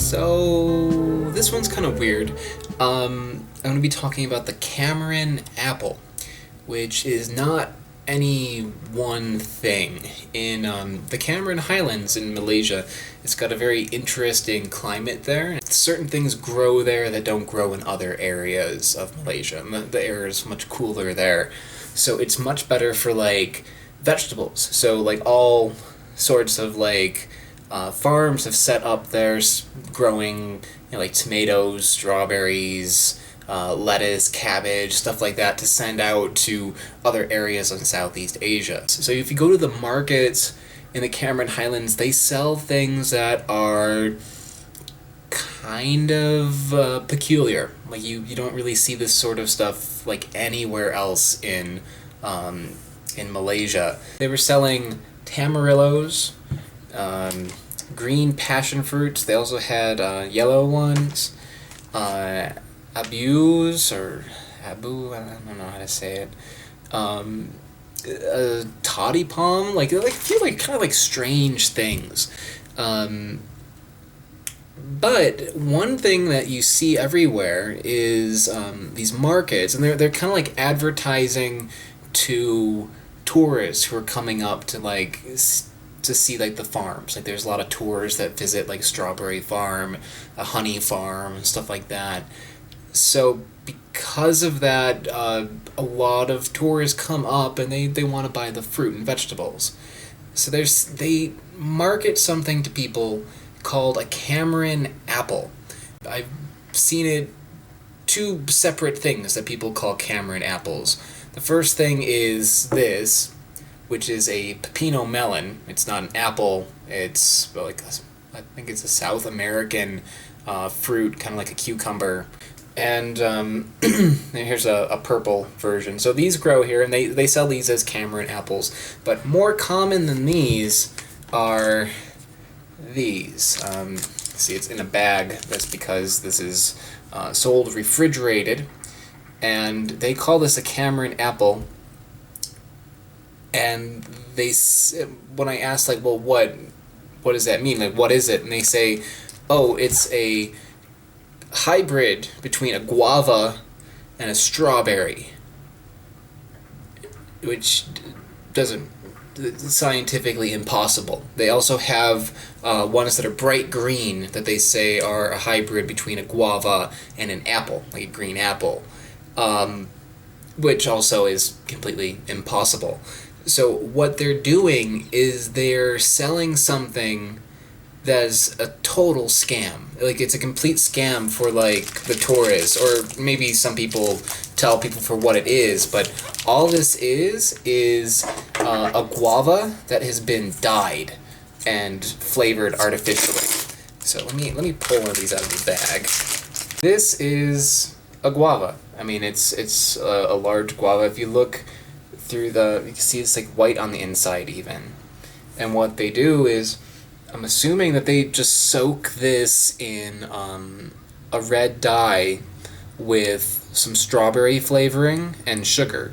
So this one's kind of weird. I'm going to be talking about the Cameron apple, which is not any one thing. In the Cameron Highlands in Malaysia, it's got a very interesting climate there. Certain things grow there that don't grow in other areas of Malaysia, and the air is much cooler there. So it's much better for, like, vegetables. So, like, all sorts of, like, farms have set up theirs growing, like tomatoes, strawberries, lettuce, cabbage, stuff like that to send out to other areas in Southeast Asia. So if you go to the markets in the Cameron Highlands, they sell things that are kind of peculiar. Like you don't really see this sort of stuff like anywhere else in Malaysia. They were selling tamarillos, green passion fruits. They also had yellow ones, abus or abu. I don't know how to say it. Toddy palm. Like feel like kind of like strange things. But one thing that you see everywhere is these markets, and they're kind of like advertising to tourists who are coming up to to see like the farms. Like there's a lot of tours that visit like strawberry farm, a honey farm, and stuff like that. So because of that, a lot of tourists come up and they want to buy the fruit and vegetables. So they market something to people called a Cameron apple. I've seen it two separate things that people call Cameron apples. The first thing is this, which is a Pepino melon. It's not an apple. It's like I think it's a South American fruit, kind of like a cucumber. And here's a purple version. So these grow here, and they sell these as Cameron apples. But more common than these are these. See, it's in a bag. That's because this is sold refrigerated. And they call this a Cameron apple. And when I asked, like, well, what does that mean? Like, what is it? And they say, oh, it's a hybrid between a guava and a strawberry, which doesn't scientifically impossible. They also have ones that are bright green that they say are a hybrid between a guava and an apple, like a green apple, which also is completely impossible. So what they're doing is they're selling something that's a total scam. Like, it's a complete scam for, like, the tourists, or maybe some people tell people for what it is, but all this is a guava that has been dyed and flavored artificially. So let me pull one of these out of the bag. This is a guava. I mean, it's a large guava. If you look through you can see it's like white on the inside even. And what they do is, I'm assuming that they just soak this in a red dye with some strawberry flavoring and sugar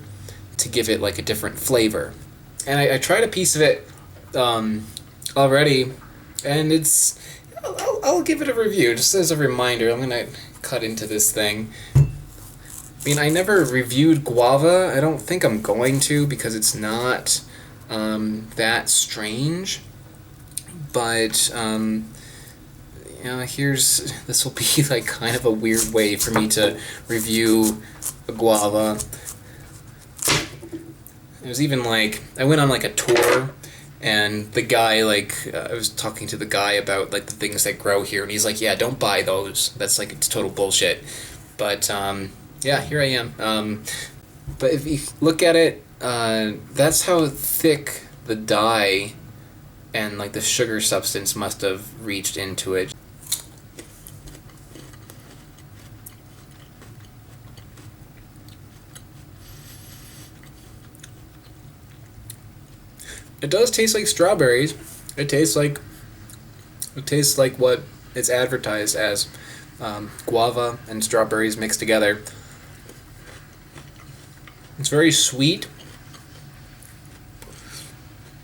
to give it like a different flavor. And I tried a piece of it already, and I'll give it a review just as a reminder. I'm gonna cut into this thing. I mean, I never reviewed guava. I don't think I'm going to, because it's not that strange. But this will be like kind of a weird way for me to review a guava. It was even like, I went on like a tour, and the guy, I was talking to the guy about like the things that grow here, and he's like, yeah, don't buy those. That's like, it's total bullshit. But yeah, here I am. But if you look at it, that's how thick the dye and like the sugar substance must have reached into it. It does taste like strawberries. It tastes like what it's advertised as, guava and strawberries mixed together. It's very sweet.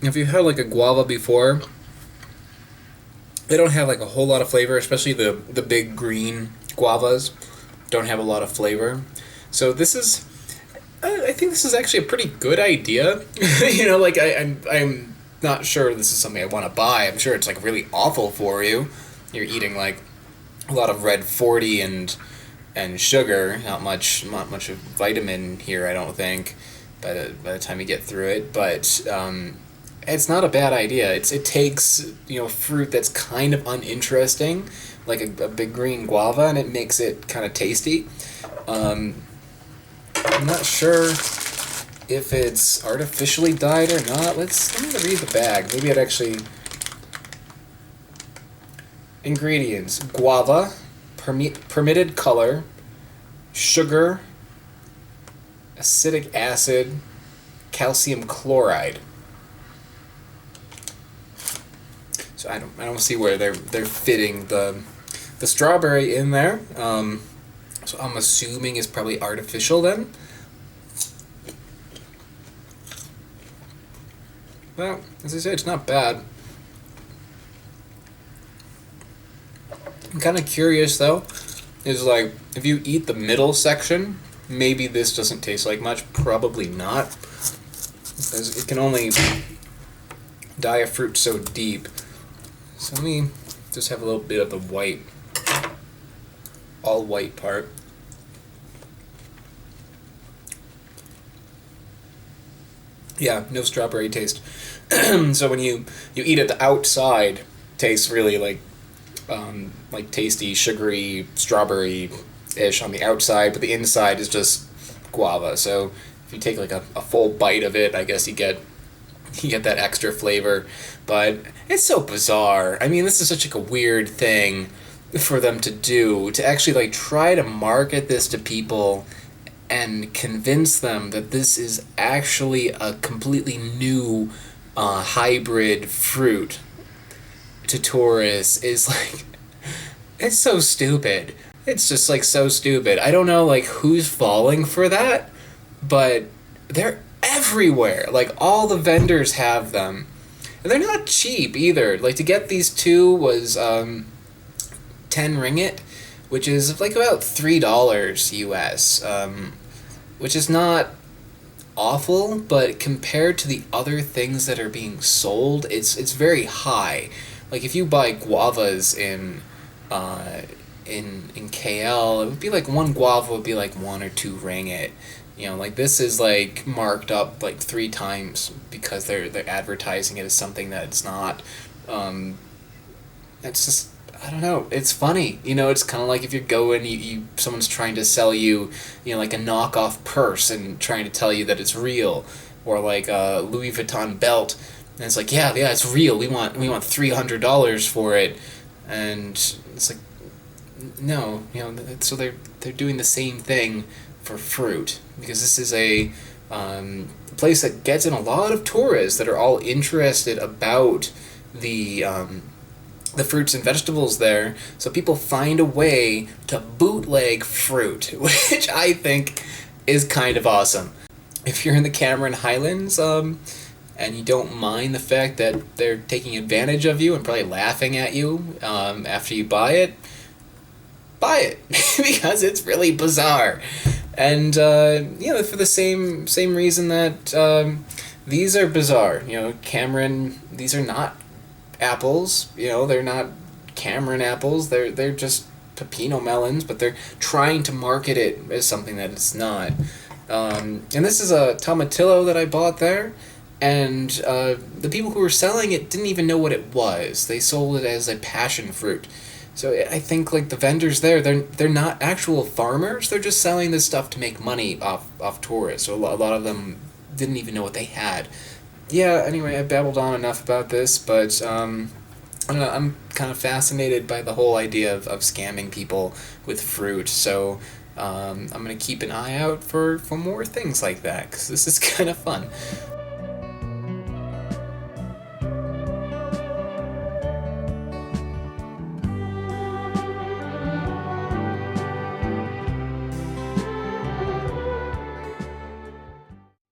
If you've had like a guava before, They don't have like a whole lot of flavor, especially the big green guavas don't have a lot of flavor. So this is, I think this is actually a pretty good idea. Like I'm not sure this is something I want to buy. I'm sure it's like really awful for you. You're eating like a lot of red 40 and sugar. Not much of vitamin here, I don't think. By the time you get through it, but it's not a bad idea. It takes fruit that's kind of uninteresting, like a big green guava, and it makes it kind of tasty. I'm not sure if it's artificially dyed or not. Let me read the bag. Maybe it actually. Ingredients: guava, permitted color, sugar, acetic acid, calcium chloride. So I don't see where they're fitting the strawberry in there. So I'm assuming it's probably artificial then. Well, as I said, it's not bad. I'm kind of curious though, is like if you eat the middle section, maybe this doesn't taste like much. Probably not, because it can only dye a fruit so deep. So let me just have a little bit of the white, all white part. Yeah, no strawberry taste. So when you eat it, the outside tastes really like tasty, sugary, strawberry-ish on the outside, but the inside is just guava. So if you take like a full bite of it, I guess you get that extra flavor. But it's so bizarre. I mean, this is such like a weird thing for them to do, to actually like try to market this to people and convince them that this is actually a completely new hybrid fruit to tourists is like, it's so stupid. It's just like so stupid. I don't know like who's falling for that, but they're everywhere. Like all the vendors have them. And they're not cheap either. Like to get these two was 10 ringgit, which is like about $3 US, which is not awful, but compared to the other things that are being sold, it's very high. Like if you buy guavas in KL, it would be like one guava would be like 1 or 2 ringgit. Like this is like marked up like 3 times because they're advertising it as something that it's not. It's just, I don't know. It's funny. It's kind of like if you're going, someone's trying to sell you, like a knockoff purse and trying to tell you that it's real, or like a Louis Vuitton belt, and it's like, yeah, it's real. We want $300 for it, and it's like, no, so they're doing the same thing for fruit, because this is a place that gets in a lot of tourists that are all interested about the fruits and vegetables there, so people find a way to bootleg fruit, which I think is kind of awesome. If you're in the Cameron Highlands, and you don't mind the fact that they're taking advantage of you and probably laughing at you after you buy it, because it's really bizarre. And for the same reason that these are bizarre. Cameron, these are not apples. They're not Cameron apples. They're just Pepino melons, but they're trying to market it as something that it's not. And this is a tomatillo that I bought there, and the people who were selling it didn't even know what it was. They sold it as a passion fruit. So I think like the vendors there, they're not actual farmers. They're just selling this stuff to make money off tourists. So a lot of them didn't even know what they had. Yeah, anyway, I babbled on enough about this, but I don't know, I'm kind of fascinated by the whole idea of scamming people with fruit. So I'm going to keep an eye out for more things like that, because this is kind of fun.